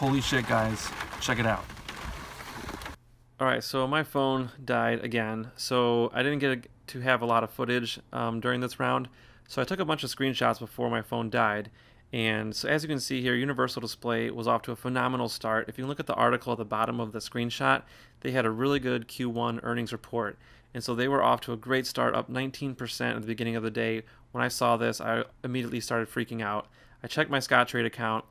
Holy shit, guys. Check it out. Alright, so my phone died again, so I didn't get to have a lot of footage during this round, so I took a bunch of screenshots before my phone died, and so as you can see here, Universal Display was off to a phenomenal start. If you look at the article at the bottom of the screenshot, they had a really good Q1 earnings report, and so they were off to a great start, up 19% at the beginning of the day. When I saw this, I immediately started freaking out. I checked my Scottrade account,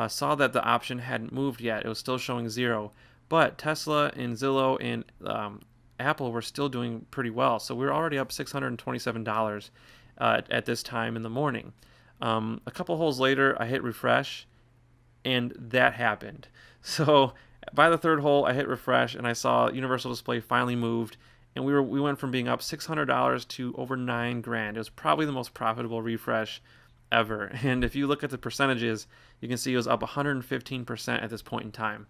saw that the option hadn't moved yet, it was still showing 0. But Tesla and Zillow and Apple were still doing pretty well. So we were already up $627 at this time in the morning. A couple holes later, I hit refresh, and that happened. So by the third hole, I hit refresh, and I saw Universal Display finally moved, and we went from being up $600 to over $9,000. It was probably the most profitable refresh ever. And if you look at the percentages, you can see it was up 115% at this point in time.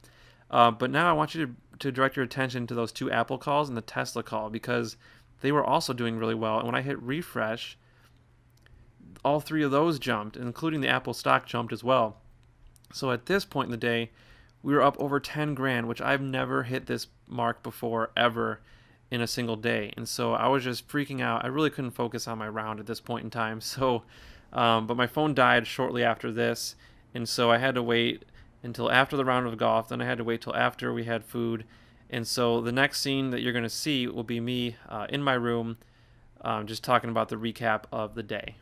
But now I want you to direct your attention to those 2 Apple calls and the Tesla call, because they were also doing really well. And when I hit refresh, all 3 of those jumped, including the Apple stock jumped as well. So at this point in the day, we were up over $10,000, which I've never hit this mark before ever in a single day. And so I was just freaking out. I really couldn't focus on my round at this point in time. So, but my phone died shortly after this, and so I had to wait until after the round of golf. Then I had to wait till after we had food. And so the next scene that you're going to see will be me in my room just talking about the recap of the day.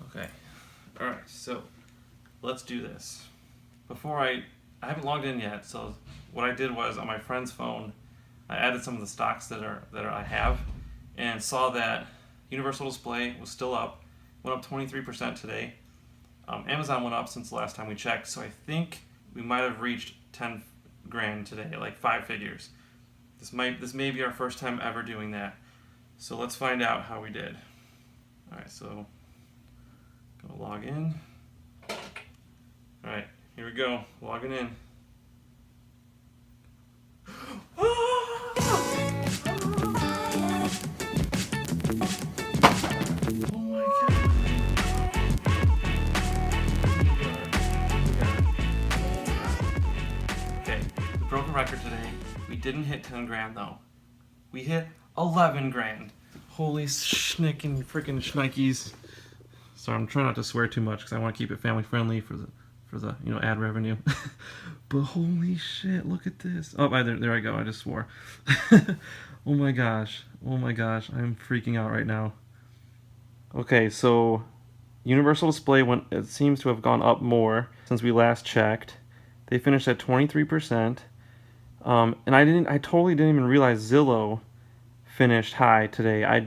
Okay. All right. So let's do this. Before I haven't logged in yet. So what I did was on my friend's phone, I added some of the stocks that I have, and saw that Universal Display was still up, went up 23% today. Amazon went up since the last time we checked, so I think we might have reached $10,000 today, like 5 figures. This may be our first time ever doing that. So let's find out how we did. All right, so gonna log in. All right, here we go, logging in. Broken record today. We didn't hit $10,000 though. We hit $11,000. Holy schnickin' freaking schnikes. Sorry, I'm trying not to swear too much because I want to keep it family friendly for the ad revenue. But holy shit, look at this. Oh, there I go. I just swore. Oh my gosh. Oh my gosh. I'm freaking out right now. Okay, so Universal Display it seems to have gone up more since we last checked. They finished at 23%. And I totally didn't even realize Zillow finished high today. I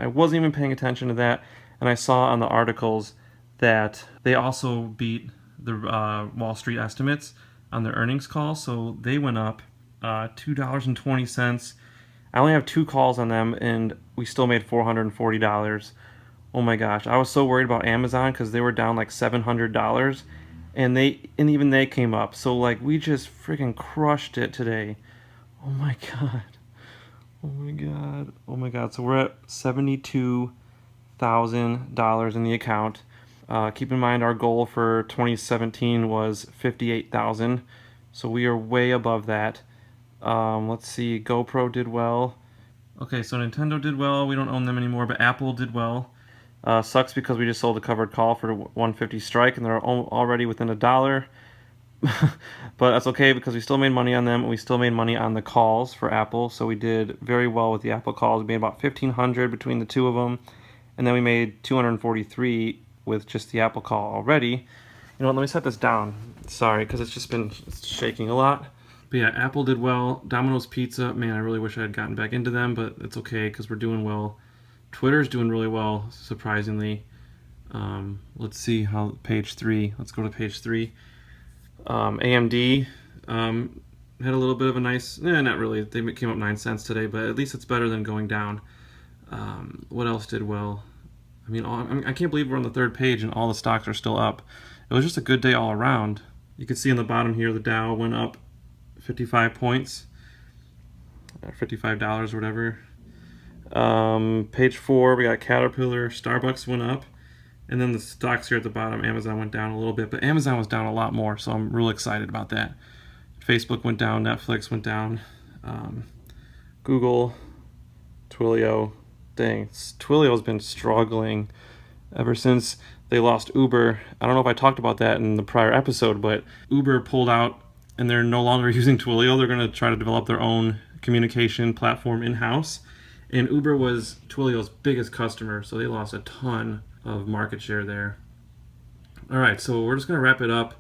wasn't even paying attention to that, and I saw on the articles that they also beat the Wall Street estimates on their earnings call, so they went up $2.20. I only have 2 calls on them, and we still made $440. Oh my gosh, I was so worried about Amazon because they were down like $700. And even they came up. So like we just freaking crushed it today. Oh my god. Oh my god. Oh my god. So we're at $72,000 in the account. Keep in mind our goal for 2017 was 58,000. So we are way above that. Let's see. GoPro did well. Okay, so Nintendo did well. We don't own them anymore, but Apple did well. Sucks because we just sold a covered call for 150 strike, and they're already within $1. But that's okay because we still made money on them, and we still made money on the calls for Apple. So we did very well with the Apple calls. We made about $1,500 between the 2 of them, and then we made $243 with just the Apple call already. You know what? Let me set this down. Sorry, because it's shaking a lot. But yeah, Apple did well. Domino's Pizza, man, I really wish I had gotten back into them, but it's okay because we're doing well. Twitter's doing really well, surprisingly. Let's see how page 3. Let's go to page 3. AMD had a little bit of a nice, not really. They came up 9 cents today, but at least it's better than going down. What else did well? I mean, I can't believe we're on the 3rd page and all the stocks are still up. It was just a good day all around. You can see on the bottom here, the Dow went up 55 points, $55 or whatever. Page 4, we got Caterpillar. Starbucks went up And then the stocks here at the bottom, Amazon went down a little bit, but Amazon was down a lot more, so I'm really excited about that. Facebook went down, Netflix went down, Google, Twilio. Dang, Twilio's been struggling ever since they lost Uber. I don't know if I talked about that in the prior episode, but Uber pulled out and they're no longer using Twilio. They're going to try to develop their own communication platform in-house. And Uber was Twilio's biggest customer, so they lost a ton of market share there. All right, so we're just going to wrap it up.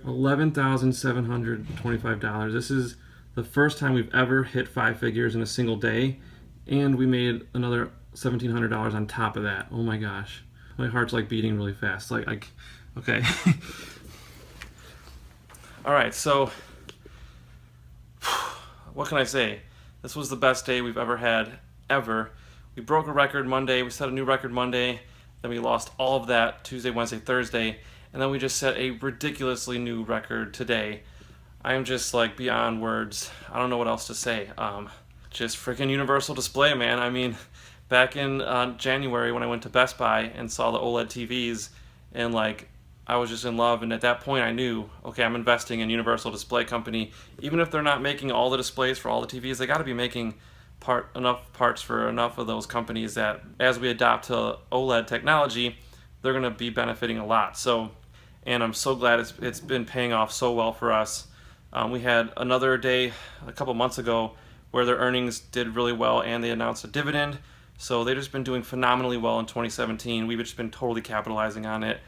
$11,725. This is the first time we've ever hit 5 figures in a single day, and we made another $1,700 on top of that. Oh my gosh, my heart's like beating really fast. Okay. All right, so what can I say? This was the best day we've ever had, ever. We broke a record Monday, we set a new record Monday, then we lost all of that Tuesday, Wednesday, Thursday, and then we just set a ridiculously new record today. I am just like beyond words. I don't know what else to say. Just freaking Universal Display, man. I mean, back in January when I went to Best Buy and saw the OLED TVs, and like I was just in love, and at that point I knew, okay, I'm investing in Universal Display Company. Even if they're not making all the displays for all the TVs, they got to be making enough parts for enough of those companies that as we adopt to OLED technology, they're going to be benefiting a lot. So, and I'm so glad it's been paying off so well for us. We had another day a couple months ago where their earnings did really well and they announced a dividend. So they've just been doing phenomenally well in 2017. We've just been totally capitalizing on it.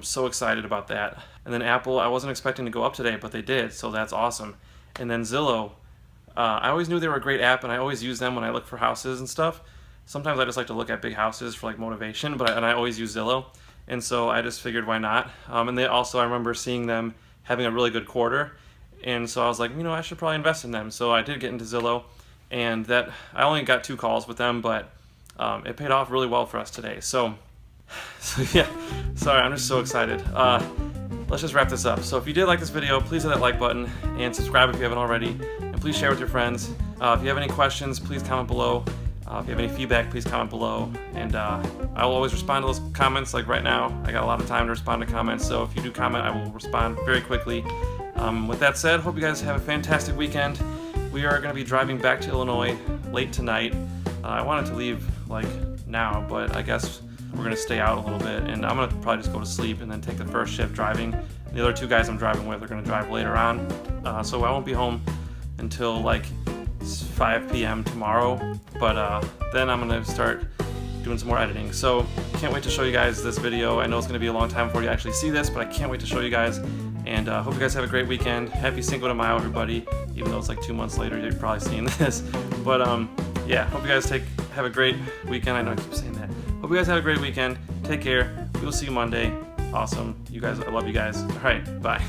So excited about that. And then Apple, I wasn't expecting to go up today, but they did, so that's awesome. And then Zillow, I always knew they were a great app, and I always use them when I look for houses and stuff. Sometimes I just like to look at big houses for like motivation, and I always use Zillow. And so I just figured, why not? And they also, I remember seeing them having a really good quarter, and so I was like, I should probably invest in them. So I did get into Zillow, and that I only got 2 calls with them, but it paid off really well for us today. So yeah, sorry, I'm just so excited. Let's just wrap this up. So if you did like this video, please hit that like button and subscribe if you haven't already, and please share with your friends. If you have any questions, please comment below. If you have any feedback, please comment below, and I will always respond to those comments. Like right now, I got a lot of time to respond to comments, so if you do comment, I will respond very quickly. With that said, hope you guys have a fantastic weekend. We are going to be driving back to Illinois late tonight. I wanted to leave like now, but I guess we're going to stay out a little bit, and I'm going to probably just go to sleep and then take the first shift driving. The other 2 guys I'm driving with are going to drive later on, so I won't be home until like 5 p.m. tomorrow, but then I'm going to start doing some more editing. So can't wait to show you guys this video. I know it's going to be a long time before you actually see this, but I can't wait to show you guys, and hope you guys have a great weekend. Happy Cinco de Mayo, everybody, even though it's like 2 months later, you're probably seeing this. But yeah, hope you guys have a great weekend. I know I keep saying that. Hope you guys have a great weekend. Take care. We will see you Monday. Awesome. You guys, I love you guys. All right, bye.